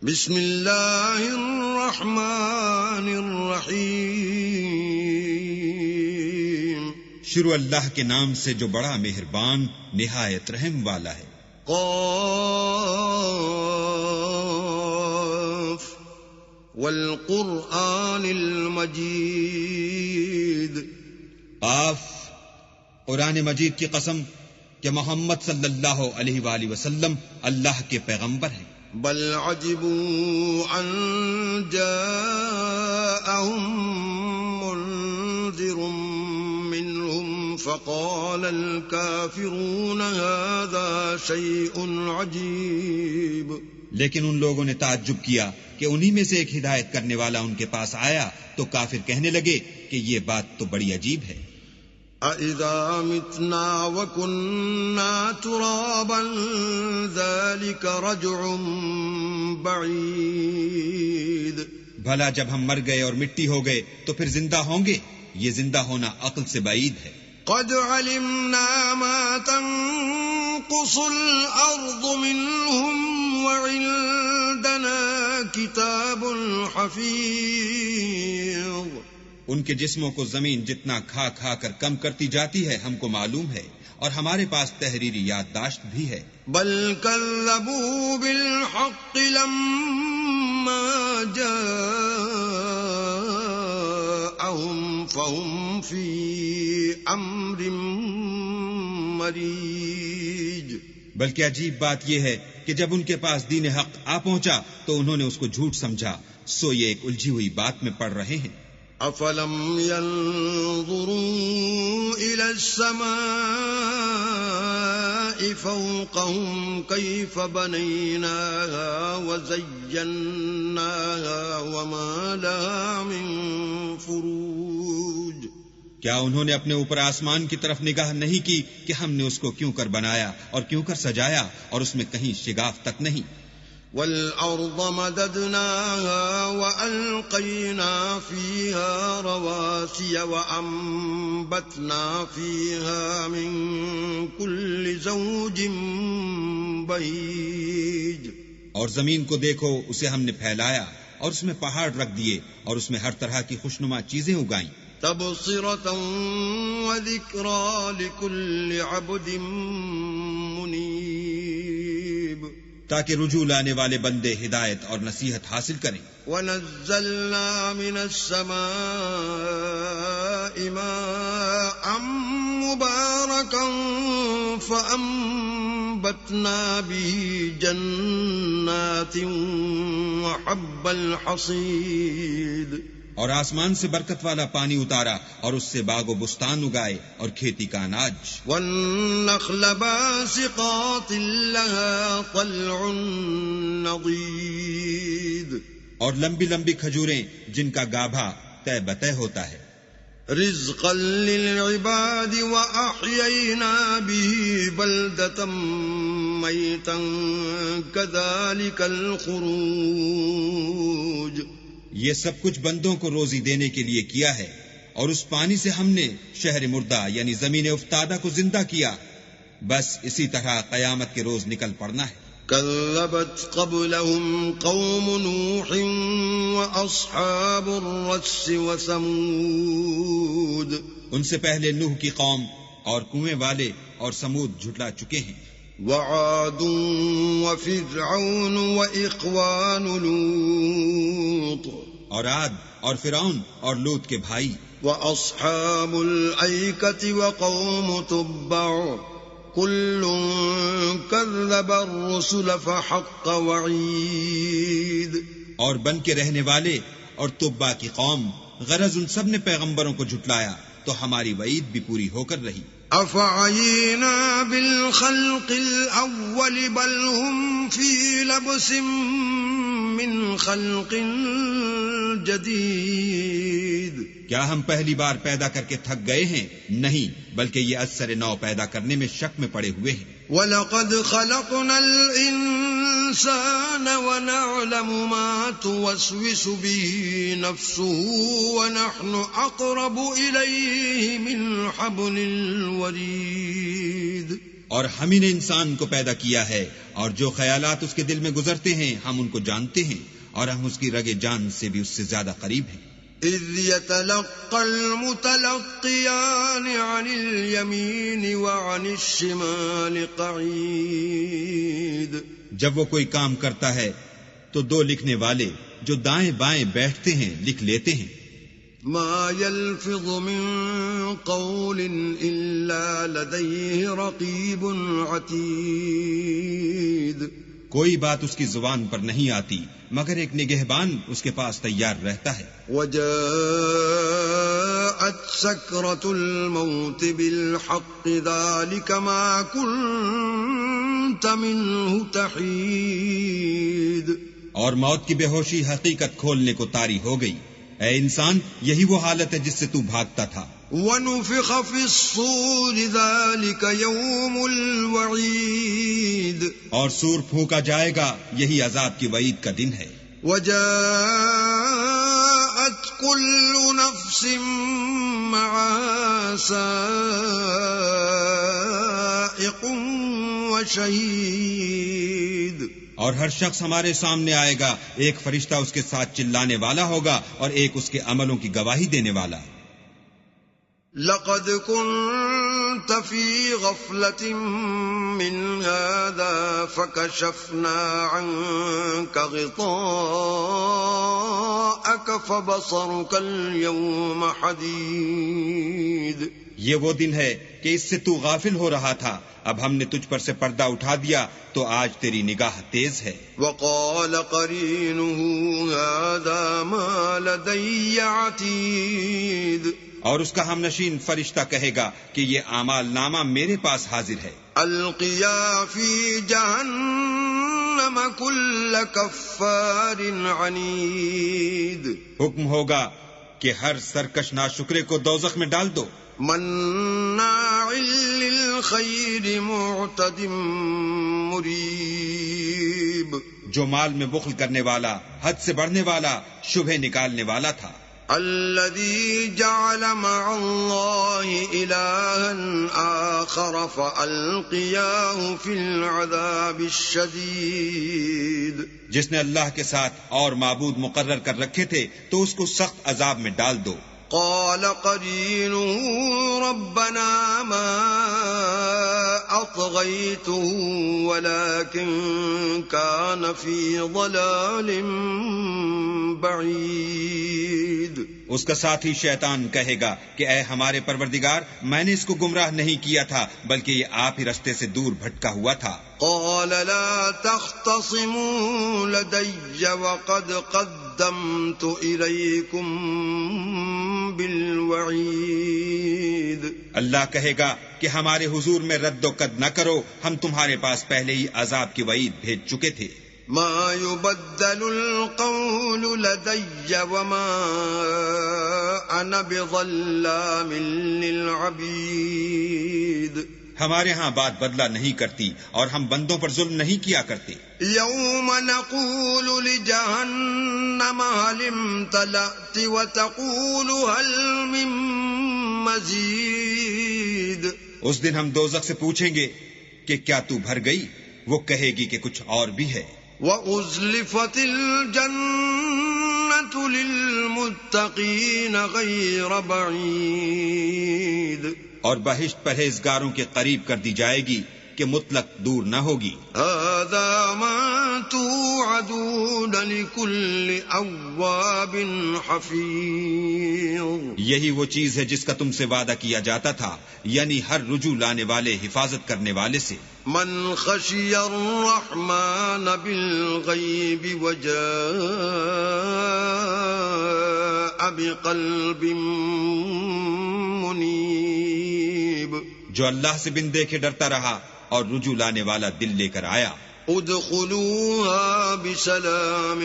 بسم اللہ الرحمن الرحیم، شروع اللہ کے نام سے جو بڑا مہربان نہایت رحم والا ہے۔ قاف والقرآن المجید۔ قاف، قرآن مجید کی قسم کہ محمد صلی اللہ علیہ وآلہ وسلم اللہ کے پیغمبر ہیں۔ بل عجبوا ان جاءهم منذر منهم فقال الكافرون هذا شيء عجيب۔ لیکن ان لوگوں نے تعجب کیا کہ انہی میں سے ایک ہدایت کرنے والا ان کے پاس آیا تو کافر کہنے لگے کہ یہ بات تو بڑی عجیب ہے۔ أَإِذَا مِتْنَا وَكُنَّا تُرَابًا ذَلِكَ رَجْعٌ بَعِيدٌ۔ بھلا جب ہم مر گئے اور مٹی ہو گئے تو پھر زندہ ہوں گے؟ یہ زندہ ہونا عقل سے بعید ہے۔ قَدْ عَلِمْنَا مَا تَنقُصُ الْأَرْضُ مِنْهُمْ وَعِندَنَا كِتَابٌ حَفِيظٌ۔ ان کے جسموں کو زمین جتنا کھا کھا کر کم کرتی جاتی ہے ہم کو معلوم ہے، اور ہمارے پاس تحریری یادداشت بھی ہے۔ بل كذبوا بالحق لما جاءهم فهم في امر مريج۔ بلکہ عجیب بات یہ ہے کہ جب ان کے پاس دین حق آ پہنچا تو انہوں نے اس کو جھوٹ سمجھا، سو یہ ایک الجھی ہوئی بات میں پڑ رہے ہیں۔ افلم ينظروا الى السماء فوقهم كيف بنيناها وزيناها وما لها من فروج۔ کیا انہوں نے اپنے اوپر آسمان کی طرف نگاہ نہیں کی کہ ہم نے اس کو کیوں کر بنایا اور کیوں کر سجایا، اور اس میں کہیں شگاف تک نہیں۔ والأرض مددناها وألقينا فيها رواسي وأنبتنا فيها من كل زوج بهيج۔ اور زمین کو دیکھو، اسے ہم نے پھیلایا اور اس میں پہاڑ رکھ دیے اور اس میں ہر طرح کی خوشنما چیزیں اگائیں۔ تبصرة وذكرى لكل عبد منيب، تاکہ رجوع لانے والے بندے ہدایت اور نصیحت حاصل کریں۔ وَنَزَّلْنَا مِنَ السَّمَاءِ مَاءً مُبَارَكًا فَأَنبَتْنَا بِهِ جَنَّاتٍ وَحَبَّ الْحَصِيدِ۔ اور آسمان سے برکت والا پانی اتارا اور اس سے باغ و بستان اگائے اور کھیتی کا اناج۔ وَالنَّخْلَ بَاسِقَاتٍ لَهَا طَلْعٌ نَضِيدٌ۔ اور لمبی لمبی کھجوریں جن کا گابھا طے بطے ہوتا ہے۔ رِزْقًا لِلْعِبَادِ وَأَحْيَيْنَا بِهِ بَلْدَةً مَيْتًا كَذَلِكَ الْخُرُوجُ۔ یہ سب کچھ بندوں کو روزی دینے کے لیے کیا ہے، اور اس پانی سے ہم نے شہر مردہ یعنی زمین افتادہ کو زندہ کیا، بس اسی طرح قیامت کے روز نکل پڑنا ہے۔ كذبت قبلهم قوم نوح وأصحاب الرس وثمود۔ ان سے پہلے نوح کی قوم اور کنویں والے اور سمود جھٹلا چکے ہیں۔ وعاد وفرعون وإخوان لوط۔ اور عاد اور فرعون اور لوط کے بھائی۔ وأصحاب الأيكة وقوم تبع كل كذب الرسل فحق وعيد۔ اور بن کے رہنے والے اور تبع کی قوم، غرض ان سب نے پیغمبروں کو جھٹلایا تو ہماری وعید بھی پوری ہو کر رہی۔ افعینا بالخلق الاول بل هم فی لبس من خلق جدید۔ کیا ہم پہلی بار پیدا کر کے تھک گئے ہیں؟ نہیں، بلکہ یہ اثر نو پیدا کرنے میں شک میں پڑے ہوئے ہیں۔ وَلَقَدْ خَلَقْنَا الْإِنسَانَ وَنَعْلَمُ مَا تُوَسْوِسُ بِهِ نَفْسُهُ وَنَحْنُ أَقْرَبُ إِلَيْهِ مِنْ حَبْلِ الْوَرِيدِ۔ اور ہم ہی نے انسان کو پیدا کیا ہے، اور جو خیالات اس کے دل میں گزرتے ہیں ہم ان کو جانتے ہیں، اور ہم اس کی رگ جان سے بھی اس سے زیادہ قریب ہیں۔ إذ يتلقى المتلقيان عن اليمين وعن الشمال قعيد۔ جب وہ کوئی کام کرتا ہے تو دو لکھنے والے جو دائیں بائیں بیٹھتے ہیں لکھ لیتے ہیں۔ ما يلفظ من قول إلا لديه رقيب عتيد۔ کوئی بات اس کی زبان پر نہیں آتی مگر ایک نگہبان اس کے پاس تیار رہتا ہے۔ وجاءت سكرة الموت بالحق ذلك ما كنت منه تحيد۔ اور موت کی بے ہوشی حقیقت کھولنے کو طاری ہو گئی۔ اے انسان، یہی وہ حالت ہے جس سے تو بھاگتا تھا۔ وَنُفِخَ فِي الصُّورِ ذَلِكَ يَوْمُ الْوَعِيدِ۔ اور سور پھونکا جائے گا، یہی عذاب کی وعید کا دن ہے۔ وَجَاءَتْ كُلُّ نَفْسٍ مَعَهَا سَائِقٌ وَشَهِيدٌ۔ اور ہر شخص ہمارے سامنے آئے گا، ایک فرشتہ اس کے ساتھ چلانے والا ہوگا اور ایک اس کے عملوں کی گواہی دینے والا۔ لقد كنت في غفلة من هذا فكشفنا عنك غطاءك فبصرك اليوم حديد۔ یہ وہ دن ہے کہ اس سے تو غافل ہو رہا تھا، اب ہم نے تجھ پر سے پردہ اٹھا دیا تو آج تیری نگاہ تیز ہے۔ وقال قرينه هذا ما لدي عتيد۔ اور اس کا ہم نشین فرشتہ کہے گا کہ یہ اعمال نامہ میرے پاس حاضر ہے۔ القیا فی جہنم کل کفار عنید۔ حکم ہوگا کہ ہر سرکش ناشکرے کو دوزخ میں ڈال دو۔ مناع للخیر معتد مریب۔ جو مال میں بخل کرنے والا، حد سے بڑھنے والا، شبہ نکالنے والا تھا۔ الذي جعل مع الله إلها آخر فألقياه في العذاب الشديد۔ جس نے اللہ کے ساتھ اور معبود مقرر کر رکھے تھے تو اس کو سخت عذاب میں ڈال دو۔ قال قرينه ربنا ما أطغيته ولكن كان في ضلال بعيد۔ اس کا ساتھی شیطان کہے گا کہ اے ہمارے پروردگار، میں نے اس کو گمراہ نہیں کیا تھا بلکہ یہ آپ ہی رستے سے دور بھٹکا ہوا تھا۔ قال لا تختصموا لدي وقد قدمت إليكم بالوعید۔ اللہ کہے گا کہ ہمارے حضور میں رد و قد نہ کرو، ہم تمہارے پاس پہلے ہی عذاب کی وعید بھیج چکے تھے۔ ما يبدل القول لدي وما أنا بظلام للعبيد۔ ہمارے ہاں بات بدلہ نہیں کرتی اور ہم بندوں پر ظلم نہیں کیا کرتے۔ يوم نقول لجهنم هل امتلأت وتقول هل من مزيد۔ اس دن ہم دوزخ سے پوچھیں گے کہ کیا تو بھر گئی؟ وہ کہے گی کہ کچھ اور بھی ہے۔ وَأُزْلِفَتِ الْجَنَّةُ لِلْمُتَّقِينَ غَيْرَ بَعِيدٍ۔ اور بہشت پرہیزگاروں کے قریب کر دی جائے گی کہ مطلق دور نہ ہوگی۔ هَذَا مَا تُوعَدُونَ لِكُلِّ أَوَّابٍ حَفِيظٍ۔ یہی وہ چیز ہے جس کا تم سے وعدہ کیا جاتا تھا، یعنی ہر رجوع لانے والے، حفاظت کرنے والے سے۔ من خشی الرحمن بالغیب وجاء بقلب منیب۔ جو اللہ سے بن دیکھے ڈرتا رہا اور رجوع لانے والا دل لے کر آیا۔ ادخلوها بسلام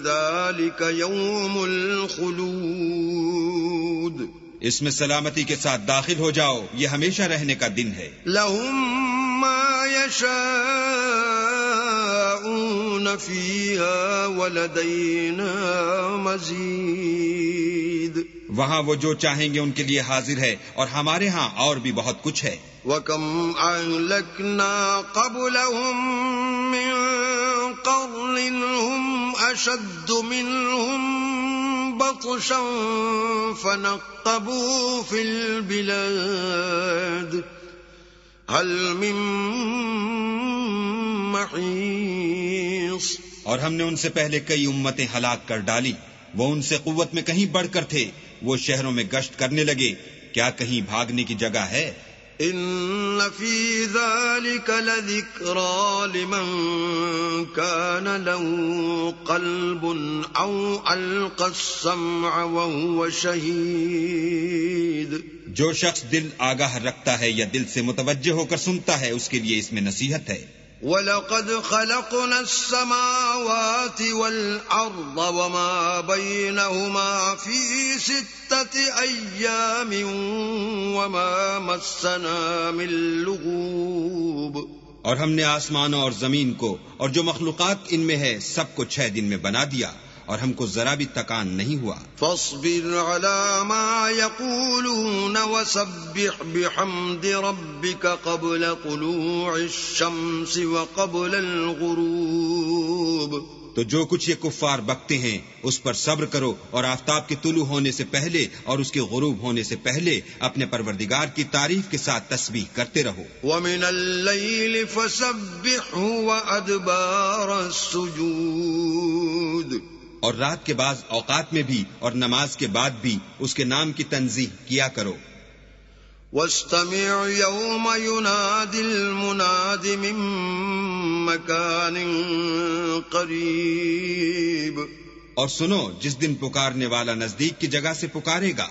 ذلك يوم الخلود۔ اس میں سلامتی کے ساتھ داخل ہو جاؤ، یہ ہمیشہ رہنے کا دن ہے۔ لهم ما يشاءون فيها ولدينا مزيد۔ وہاں وہ جو چاہیں گے ان کے لیے حاضر ہے، اور ہمارے ہاں اور بھی بہت کچھ ہے۔ وَكَمْ أَهْلَكْنَا قَبْلَهُمْ مِنْ قَرْنٍ هُمْ أَشَدُّ مِنْهُمْ بَطْشًا فَنَقَّبُوا فِي الْبِلَادِ هَلْ مِن مَّحِيصٍ۔ اور ہم نے ان سے پہلے کئی امتیں ہلاک کر ڈالی، وہ ان سے قوت میں کہیں بڑھ کر تھے، وہ شہروں میں گشت کرنے لگے، کیا کہیں بھاگنے کی جگہ ہے؟ ان فی ذلک لذکرى لمن کان له قلب او القى السمع وهو شہید۔ جو شخص دل آگاہ رکھتا ہے یا دل سے متوجہ ہو کر سنتا ہے، اس کے لیے اس میں نصیحت ہے۔ وَلَقَدْ خَلَقْنَا السَّمَاوَاتِ وَالْأَرْضَ وَمَا بَيْنَهُمَا فِي 6 أَيَّامٍ وَمَا مَسَّنَا مِن لُغُوبٍ۔ اور ہم نے آسمانوں اور زمین کو اور جو مخلوقات ان میں ہے سب کو 6 دن میں بنا دیا، اور ہم کو ذرا بھی تکان نہیں ہوا۔ فاصبر على ما يقولون وسبح بحمد ربك قبل طلوع الشمس وقبل الغروب۔ تو جو کچھ یہ کفار بکتے ہیں اس پر صبر کرو، اور آفتاب کے طلوع ہونے سے پہلے اور اس کے غروب ہونے سے پہلے اپنے پروردگار کی تعریف کے ساتھ تسبیح کرتے رہو۔ وَمِنَ اللَّيْلِ فَسَبِّحْهُ وَأَدْبَارَ السُّجُودِ۔ اور رات کے بعض اوقات میں بھی اور نماز کے بعد بھی اس کے نام کی تنزیہ کیا کرو۔ وَاسْتَمِعْ يَوْمَ يُنَادِ الْمُنَادِ مِن مَّكَانٍ قَرِيبٍ۔ اور سنو جس دن پکارنے والا نزدیک کی جگہ سے پکارے گا۔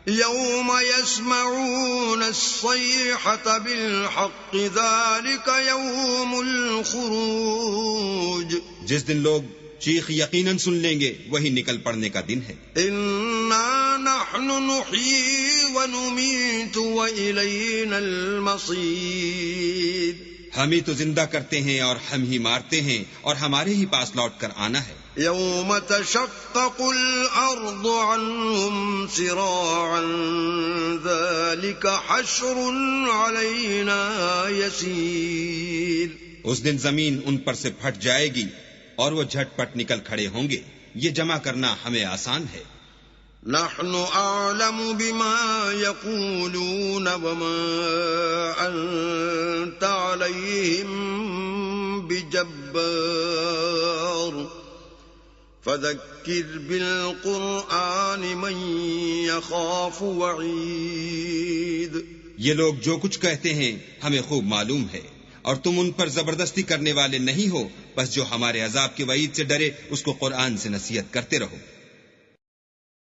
يَوْمَ يَسْمَعُونَ الصَّيْحَةَ بِالْحَقِّ ذَلِكَ يَوْمُ الْخُرُوجِ۔ جس دن لوگ چیخ یقیناً سن لیں گے، وہی نکل پڑنے کا دن ہے۔ اِنَّا نَحْنُ نُحْيِي وَنُمِيتُ وَإِلَيْنَا الْمَصِيرُ۔ ہم ہی تو زندہ کرتے ہیں اور ہم ہی مارتے ہیں، اور ہمارے ہی پاس لوٹ کر آنا ہے۔ يَوْمَ تَشَقَّقُ الْأَرْضُ عَنْهُمْ سِرَاعًا ذَلِكَ حَشْرٌ عَلَيْنَا يَسِيرٌ۔ اس دن زمین ان پر سے پھٹ جائے گی اور وہ جھٹ پٹ نکل کھڑے ہوں گے، یہ جمع کرنا ہمیں آسان ہے۔ نحن أعلم بما يقولون وما أنت عليهم بجبار فذكر بالقرآن من يخاف وعيد۔ یہ لوگ جو کچھ کہتے ہیں ہمیں خوب معلوم ہے، اور تم ان پر زبردستی کرنے والے نہیں ہو، بس جو ہمارے عذاب کے وعید سے ڈرے اس کو قرآن سے نصیحت کرتے رہو۔